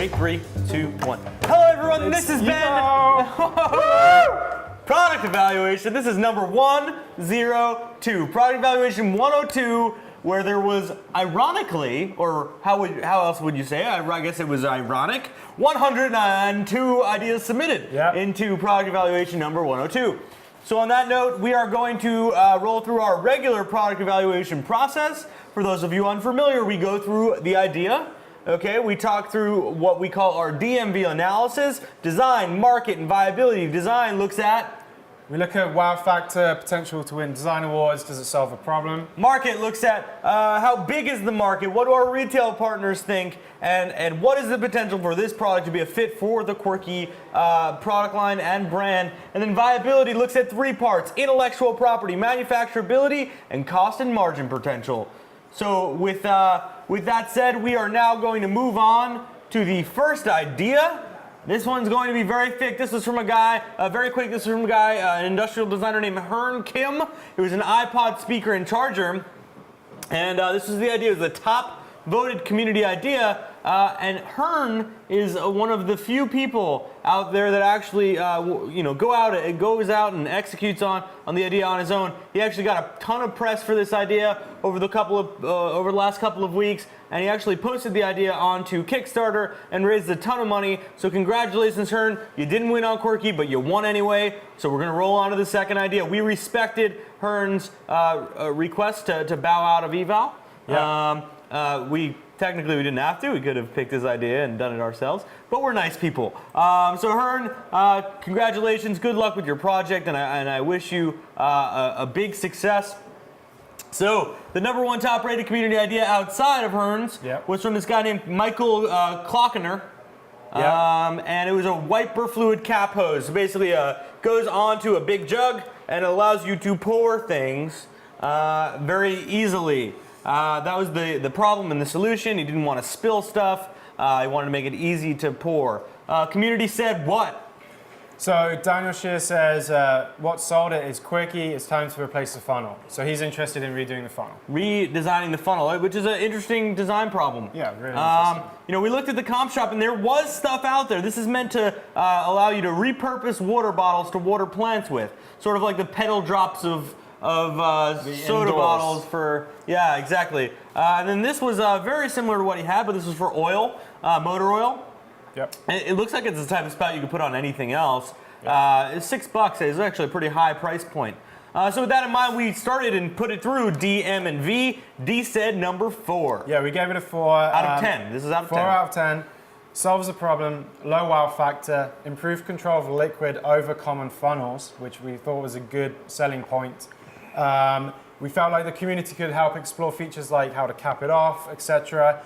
Ready? 3, 2, 1. Hello, everyone. This has been Product Evaluation. This is number 102. Product Evaluation 102, where there was, ironically, or how else would you say it? I guess it was ironic, 102 ideas submitted into Product Evaluation number 102. So on that note, we are going to roll through our regular product evaluation process. For those of you unfamiliar, we go through the idea. Okay, we talk through what we call our DMV analysis, design, market, and viability. Design looks at... We look at wow factor, potential to win design awards, does it solve a problem? Market looks at how big is the market, what do our retail partners think, and what is the potential for this product to be a fit for the Quirky product line and brand. And then viability looks at 3 parts: intellectual property, manufacturability, and cost and margin potential. So with that said, we are now going to move on to the first idea. This one's going to be very thick. This was from a guy, very quick, this was from a guy, an industrial designer named Hearn Kim. He was an iPod speaker and charger. And this was the idea, it was the top voted community idea. And Hearn is one of the few people out there that actually, goes out and executes on the idea on his own. He actually got a ton of press for this idea over the last couple of weeks, and he actually posted the idea onto Kickstarter and raised a ton of money. So congratulations, Hearn. You didn't win on Quirky, but you won anyway. So we're gonna roll on to the second idea. We respected Hearn's request to bow out of Eval. Yeah. Technically, we didn't have to. We could have picked his idea and done it ourselves, but we're nice people. So Hearn, congratulations. Good luck with your project, and I wish you a big success. So the number 1 top-rated community idea outside of Hearn's was from this guy named Michael Clockner. And it was a wiper fluid cap hose. So basically, goes onto a big jug and it allows you to pour things very easily. That was the problem and the solution. He didn't want to spill stuff. He wanted to make it easy to pour. Community said what? So Daniel Shear says, what sold it is Quirky, it's time to replace the funnel. So he's interested in redoing the funnel. Redesigning the funnel, which is an interesting design problem. Yeah, really interesting. We looked at the comp shop and there was stuff out there. This is meant to allow you to repurpose water bottles to water plants with. Sort of like the pedal drops of soda bottles for, yeah, exactly. And then this was very similar to what he had, but this was for oil, motor oil. Yep. It looks like it's the type of spout you could put on anything else. It's $6. It's actually a pretty high price point. So with that in mind, we started and put it through D, M, and V. D said number 4. Yeah, we gave it a 4. Out of 10. This is out of 10. 4 out of 10. Solves the problem, low wow factor, improved control of liquid over common funnels, which we thought was a good selling point. We felt like the community could help explore features like how to cap it off, etc.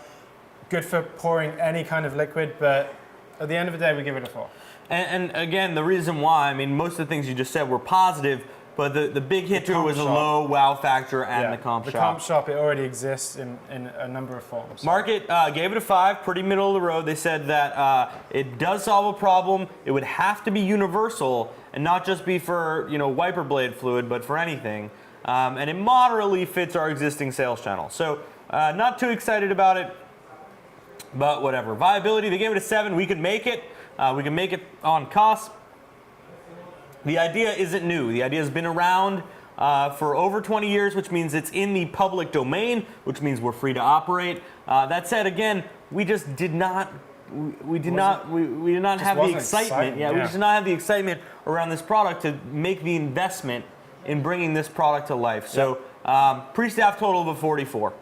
Good for pouring any kind of liquid, but at the end of the day, we give it a 4. And again, the reason why, I mean, most of the things you just said were positive, but the big hit to it was a low wow factor and the comp shop. The comp shop, it already exists in a number of forms. Market gave it a 5, pretty middle of the road. They said that it does solve a problem. It would have to be universal and not just be for wiper blade fluid, but for anything. And it moderately fits our existing sales channel. So not too excited about it, but whatever. Viability, they gave it a 7. We could make it. We can make it on cost. The idea isn't new. The idea has been around for over 20 years, which means it's in the public domain, which means we're free to operate. That said, again, we just did not. We did not have the excitement. Yeah, we just did not have the excitement around this product to make the investment in bringing this product to life. So pre-staff total of a 44.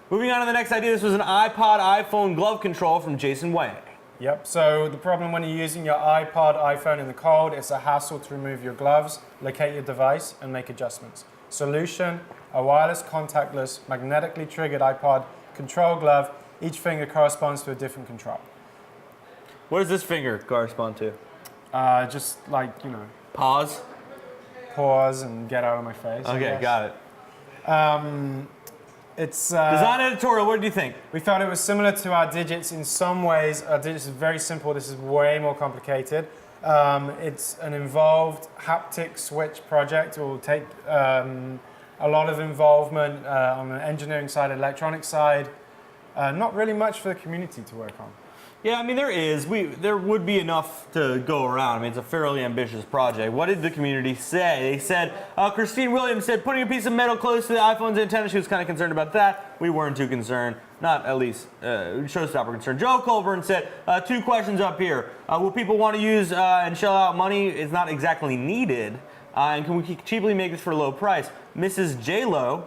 Moving on to the next idea. This was an iPod iPhone glove control from Jason Wang. Yep, so the problem when you're using your iPod, iPhone in the cold, it's a hassle to remove your gloves, locate your device, and make adjustments. Solution, a wireless, contactless, magnetically triggered iPod control glove. Each finger corresponds to a different control. What does this finger correspond to? Just like, Pause? Pause and get out of my face. Okay, got it. It's design editorial, what did you think? We felt it was similar to our digits in some ways. Our digits is very simple. This is way more complicated. It's an involved haptic switch project. It will take a lot of involvement on the engineering side, electronic side. Not really much for the community to work on. Yeah, I mean there would be enough to go around. I mean it's a fairly ambitious project. What did the community say? They said Christine Williams said putting a piece of metal close to the iPhone's antenna. She was kind of concerned about that. We weren't too concerned, not at least showstopper concerned. Joe Colburn said 2 questions up here. Will people want to use and shell out money? It's not exactly needed, and can we cheaply make this for a low price? Mrs. J Lo,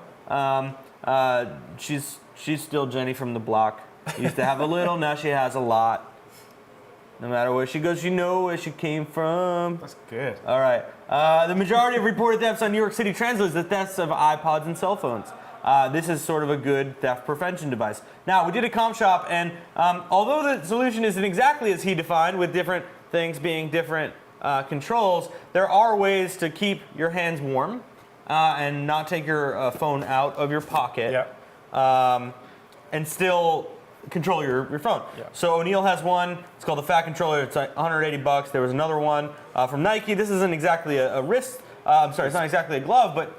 she's still Jenny from the block. Used to have a little, now she has a lot. No matter where she goes, you know where she came from. That's good. All right. The majority of reported thefts on New York City Transit is the thefts of iPods and cell phones. This is sort of a good theft prevention device. Now, we did a comp shop, and although the solution isn't exactly as he defined, with different things being different controls, there are ways to keep your hands warm and not take your phone out of your pocket. Yeah. And still control your phone. Yeah. So O'Neill has one. It's called the Fat Controller. It's like $180. There was another one from Nike. This isn't exactly a wrist. I'm sorry, it's not exactly a glove, but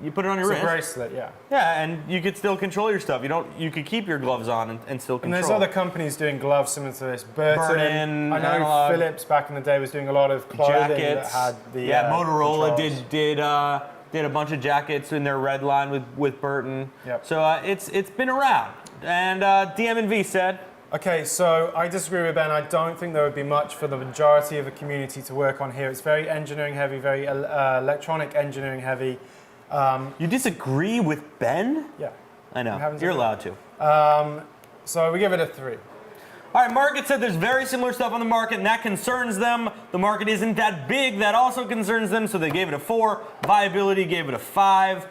you put it on your wrist. It's a bracelet, yeah. Yeah, and you could still control your stuff. You could keep your gloves on and still control. And there's other companies doing gloves similar to this. Burton, I know Analog. Philips back in the day was doing a lot of clothing Jackets. that had the Motorola controls. did a bunch of jackets in their red line with Burton. Yep. So it's been around. And DM&V said, Okay, so I disagree with Ben. I don't think there would be much for the majority of the community to work on here. It's very engineering heavy, very electronic engineering heavy. you disagree with Ben? Yeah. I know. You haven't You're said allowed to. So we give it a 3. All right, Market said there's very similar stuff on the market, and that concerns them. The market isn't that big. That also concerns them, so they gave it a 4. Viability gave it a 5.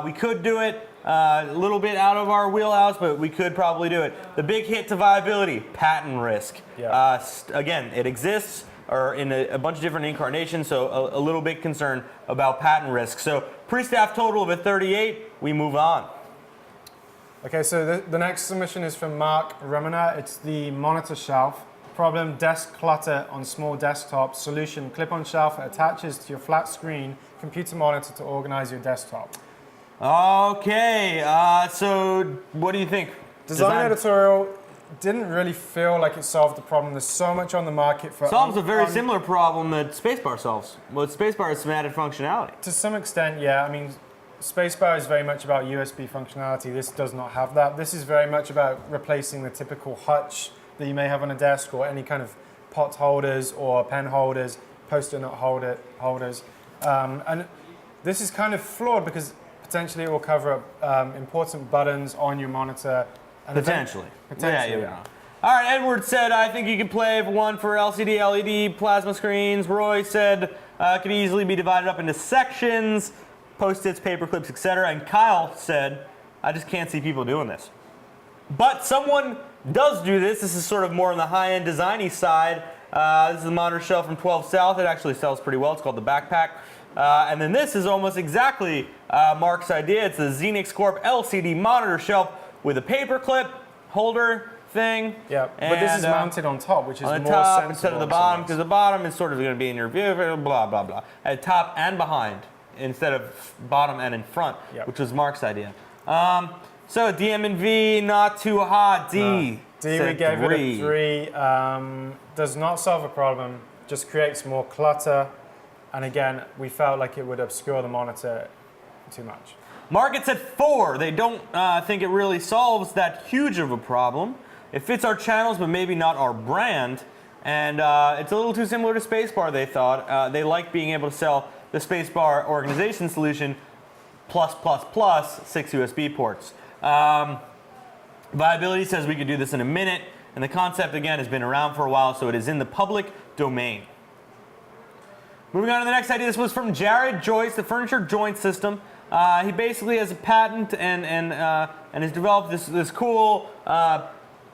We could do it. A little bit out of our wheelhouse, but we could probably do it. The big hit to viability, patent risk. Yeah. Again, it exists or in a bunch of different incarnations, so a little bit concerned about patent risk. So pre-staff total of a 38, we move on. Okay, so the next submission is from Mark Rumina. It's the monitor shelf. Problem, desk clutter on small desktops. Solution, clip-on shelf that attaches to your flat screen computer monitor to organize your desktop. Okay, so what do you think? Design editorial didn't really feel like it solved the problem. There's so much on the market for... Solves a very similar problem that Spacebar solves. Well, Spacebar is some added functionality. To some extent, yeah. I mean, Spacebar is very much about USB functionality. This does not have that. This is very much about replacing the typical hutch that you may have on a desk, or any kind of pot holders or pen holders, post-it note holders. And this is kind of flawed because potentially it will cover up important buttons on your monitor. And Potentially. Yeah. All right, Edward said, I think you could play one for LCD, LED, plasma screens. Roy said, could easily be divided up into sections, Post-its, paper clips, etc. And Kyle said, I just can't see people doing this. But someone does do this. This is sort of more on the high-end designy side. This is the monitor shelf from 12 South. It actually sells pretty well. It's called the Backpack. And then this is almost exactly Mark's idea. It's the Xenix Corp LCD monitor shelf with a paper clip holder thing. Yeah, but this is mounted on top, which is on the more top sensible instead of the bottom, because the bottom is sort of going to be in your view, blah, blah, blah. At top and behind, instead of bottom and in front, which was Mark's idea. So DM&V, not too hot. D, we gave it a 3. Does not solve a problem, just creates more clutter. And again, we felt like it would obscure the monitor too much. Market's at 4. They don't think it really solves that huge of a problem. It fits our channels, but maybe not our brand. And it's a little too similar to Spacebar, they thought. They like being able to sell the Spacebar organization solution plus 6 USB ports. Viability says we could do this in a minute. And the concept, again, has been around for a while, so it is in the public domain. Moving on to the next idea. This was from Jared Joyce, the furniture joint system. He basically has a patent and has developed this cool,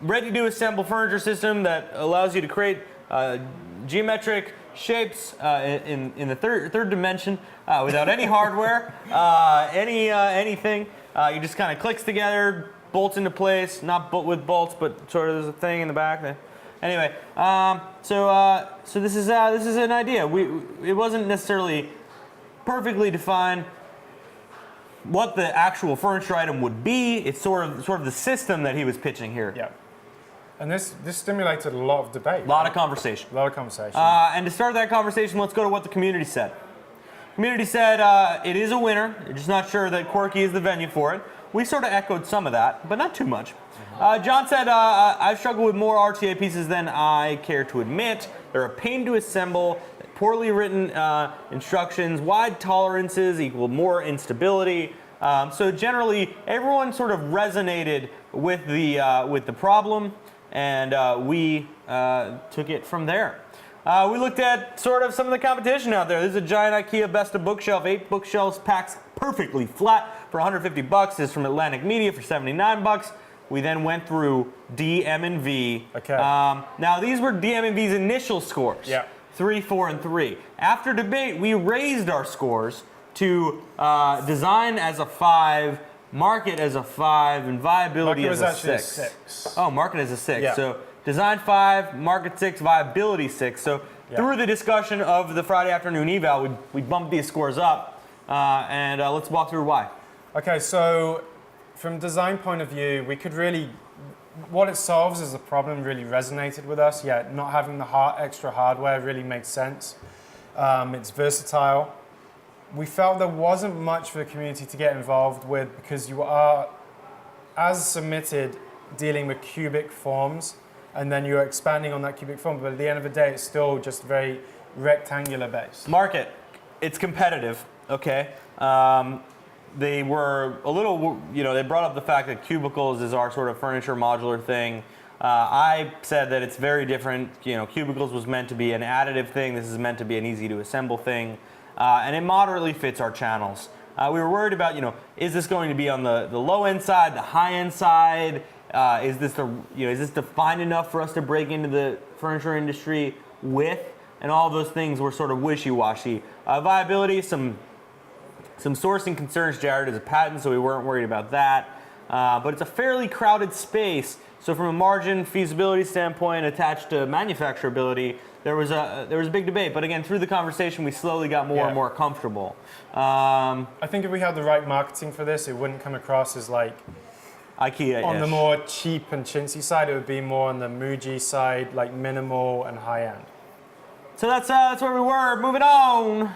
ready-to-assemble furniture system that allows you to create geometric shapes in the third dimension without any hardware, anything. You just kind of clicks together, bolts into place, not with bolts, but sort of there's a thing in the back there. Anyway, so this is an idea. It wasn't necessarily perfectly defined what the actual furniture item would be. It's sort of the system that he was pitching here. Yeah. And this stimulated a lot of debate. A lot of conversation. A lot of conversation. And to start that conversation, let's go to what the community said. Community said it is a winner. They're just not sure that Quirky is the venue for it. We sort of echoed some of that, but not too much. John said, I've struggled with more RTA pieces than I care to admit. They're a pain to assemble, poorly written instructions, wide tolerances equal more instability. So generally, everyone sort of resonated with the problem, and we took it from there. We looked at sort of some of the competition out there. This is a giant IKEA Best of Bookshelf, 8 bookshelves packs perfectly flat for $150. This is from Atlantic Media for $79. We then went through DM&V. Okay. Now these were DM&V's initial scores. Yeah. 3, 4, and 3. After debate, we raised our scores to design as a 5, market as a 5, and viability Market was as a actually 6. a 6. Oh, market as a 6. Yeah. So design 5, market 6, viability 6. So through the discussion of the Friday afternoon eval, we bumped these scores up, and let's walk through why. Okay, so from design point of view, we could really, what it solves as a problem really resonated with us. Yeah, not having the extra hardware really makes sense. It's versatile. We felt there wasn't much for the community to get involved with because you are, as submitted, dealing with cubic forms, and then you're expanding on that cubic form, but at the end of the day, it's still just very rectangular based. Market, it's competitive, okay? They were a little, they brought up the fact that cubicles is our sort of furniture modular thing. I said that it's very different. Cubicles was meant to be an additive thing. This is meant to be an easy to assemble thing. And it moderately fits our channels. We were worried about, is this going to be on the low end side, the high end side? Is this defined enough for us to break into the furniture industry with? And all those things were sort of wishy-washy. Viability, some sourcing concerns. Jared is a patent, so we weren't worried about that. But it's a fairly crowded space. So from a margin feasibility standpoint, attached to manufacturability, there was a big debate. But again, through the conversation, we slowly got more and more comfortable. I think if we had the right marketing for this, it wouldn't come across as like IKEA-ish. On the more cheap and chintzy side, it would be more on the Muji side, like minimal and high end. So that's where we were. Moving on.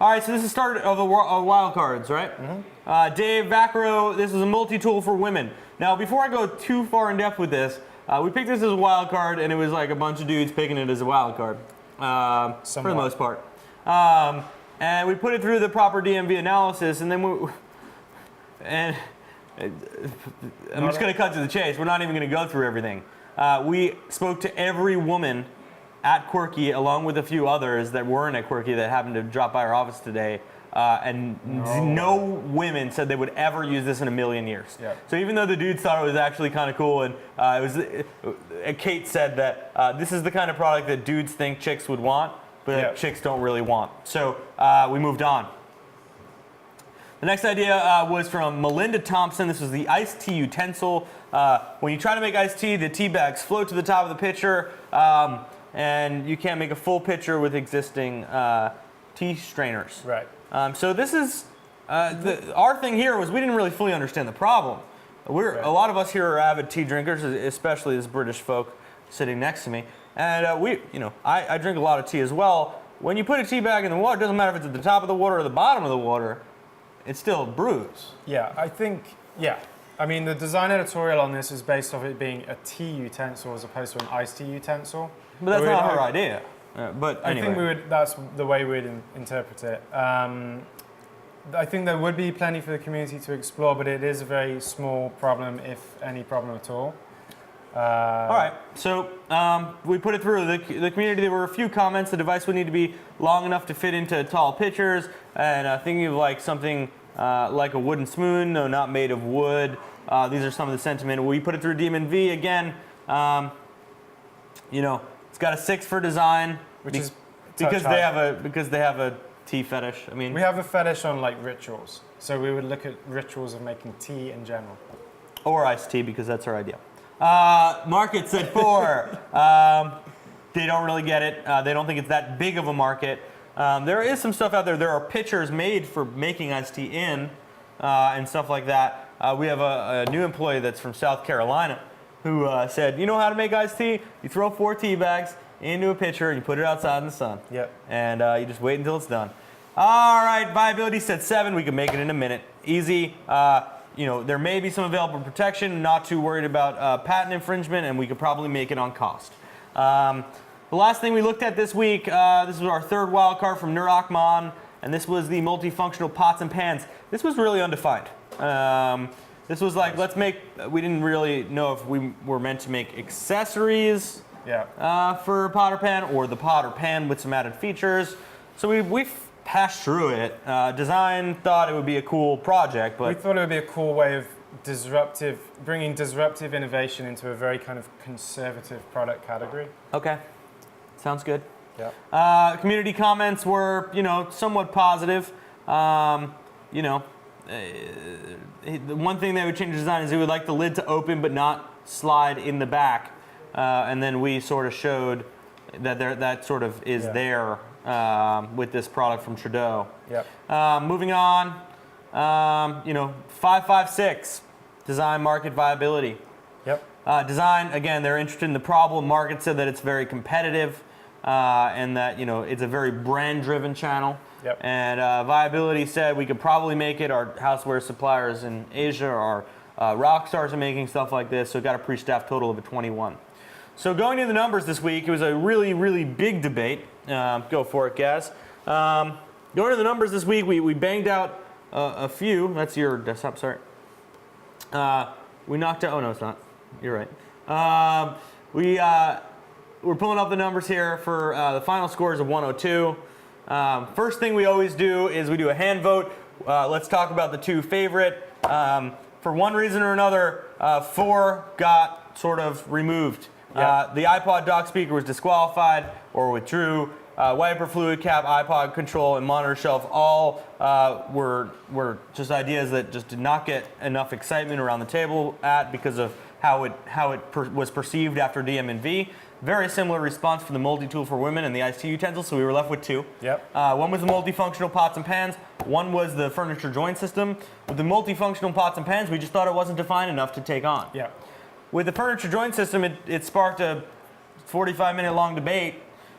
All right, so this is the start of the wild cards, right? Mm-hmm. Dave Vaccaro, this is a multi-tool for women. Now, before I go too far in depth with this, we picked this as a wild card, and it was like a bunch of dudes picking it as a wild card, for the most part. And we put it through the proper DMV analysis, and then I'm just going to cut to the chase. We're not even going to go through everything. We spoke to every woman at Quirky, along with a few others that weren't at Quirky that happened to drop by our office today, and no women said they would ever use this in a million years. Yeah. So even though the dudes thought it was actually kind of cool, and Kate said that this is the kind of product that dudes think chicks would want, but chicks don't really want. So we moved on. The next idea was from Melinda Thompson. This was the iced tea utensil. When you try to make iced tea, the tea bags float to the top of the pitcher, and you can't make a full pitcher with existing tea strainers. Right. So this is, our thing here was we didn't really fully understand the problem. A lot of us here are avid tea drinkers, especially as British folk sitting next to me. And I drink a lot of tea as well. When you put a tea bag in the water, it doesn't matter if it's at the top of the water or the bottom of the water, it still brews. Yeah, I think, I mean, the design editorial on this is based off it being a tea utensil as opposed to an iced tea utensil. But that's not her idea. But anyway. I think that's the way we'd interpret it. I think there would be plenty for the community to explore, but it is a very small problem, if any problem at all. All right, so we put it through the community. There were a few comments. The device would need to be long enough to fit into tall pitchers, and thinking of like something like a wooden spoon, no, not made of wood. These are some of the sentiment. We put it through DM&V again. It's got a 6 for design, because they have a tea fetish. I mean, we have a fetish on like rituals, so we would look at rituals of making tea in general, or iced tea, because that's our idea. Market said 4. They don't really get it. They don't think it's that big of a market. There is some stuff out there. There are pitchers made for making iced tea in, and stuff like that. We have a new employee that's from South Carolina, who said, you know how to make iced tea? You throw 4 tea bags into a pitcher and you put it outside in the sun. Yep. And you just wait until it's done. All right, viability said 7. We can make it in a minute. Easy. There may be some available protection. Not too worried about patent infringement, and we could probably make it on cost. The last thing we looked at this week, this was our third wild card from Nurakman, and this was the multifunctional pots and pans. This was really undefined. This was like, we didn't really know if we were meant to make accessories for a pot or pan, or the pot or pan with some added features. So we hashed through it. Design thought it would be a cool project, but we thought it would be a cool way of bringing disruptive innovation into a very kind of conservative product category. Okay, sounds good. Yeah. Community comments were, somewhat positive. The one thing they would change the design is they would like the lid to open but not slide in the back. And then we sort of showed that that sort of is there with this product from Trudeau. Yep. Moving on, 556, design market viability. Yep. Design, again, they're interested in the problem. Market said that it's very competitive and that, it's a very brand-driven channel. Yep. And viability said we could probably make it. Our houseware suppliers in Asia are rock stars in making stuff like this, so it got a pre-staff total of a 21. So going to the numbers this week, it was a really, really big debate. Go for it, Gaz. Going to the numbers this week, we banged out a few. That's your desktop, sorry. We knocked out, oh no, it's not. You're right. We're pulling up the numbers here for the final scores of 102. First thing we always do is we do a hand vote. Let's talk about the 2 favorite. For one reason or another, 4 got sort of removed. Yeah. The iPod dock speaker was disqualified or withdrew. Wiper fluid cap, iPod control, and monitor shelf all were just ideas that just did not get enough excitement around the table because of how it was perceived after DMV. Very similar response for the multi-tool for women and the iced tea utensils, so we were left with 2. Yep. One was the multifunctional pots and pans. One was the furniture joint system. With the multifunctional pots and pans, we just thought it wasn't defined enough to take on. Yeah. With the furniture joint system, it sparked a 45-minute long debate,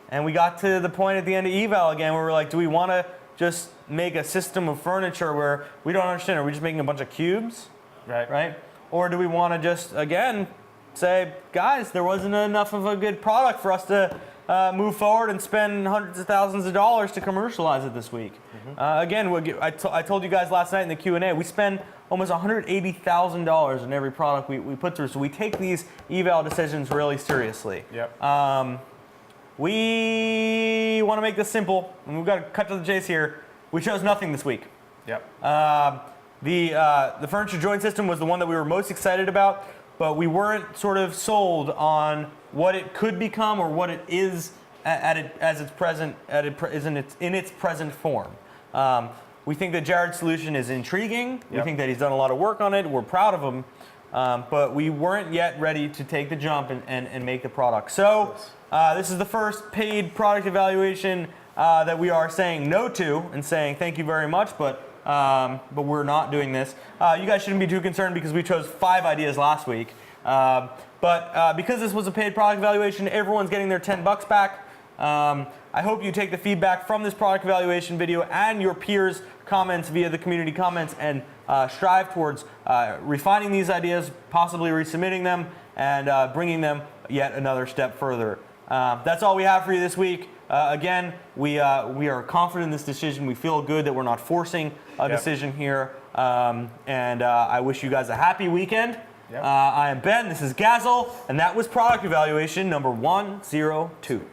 and we got to the point at the end of Eval again where we're like, do we want to just make a system of furniture where we don't understand, are we just making a bunch of cubes? Right? Or do we want to just, again, say, guys, there wasn't enough of a good product for us to move forward and spend hundreds of thousands of dollars to commercialize it this week. Again, I told you guys last night in the Q&A, we spend almost $180,000 in every product we put through, so we take these eval decisions really seriously. Yep. We want to make this simple, and we've got to cut to the chase here. We chose nothing this week. Yep. The furniture joint system was the one that we were most excited about, but we weren't sort of sold on what it could become or what it is in its present form. We think that Jared's solution is intriguing. Yep. We think that he's done a lot of work on it. We're proud of him, but we weren't yet ready to take the jump and make the product. So this is the first paid product evaluation that we are saying no to and saying thank you very much, but we're not doing this. You guys shouldn't be too concerned because we chose 5 ideas last week. But because this was a paid product evaluation, everyone's getting their $10 back. I hope you take the feedback from this product evaluation video and your peers' comments via the community comments and strive towards refining these ideas, possibly resubmitting them, and bringing them yet another step further. That's all we have for you this week. Again, we are confident in this decision. We feel good that we're not forcing a decision here. And I wish you guys a happy weekend. Yep. I am Ben, this is Gazel, and that was product evaluation number 102.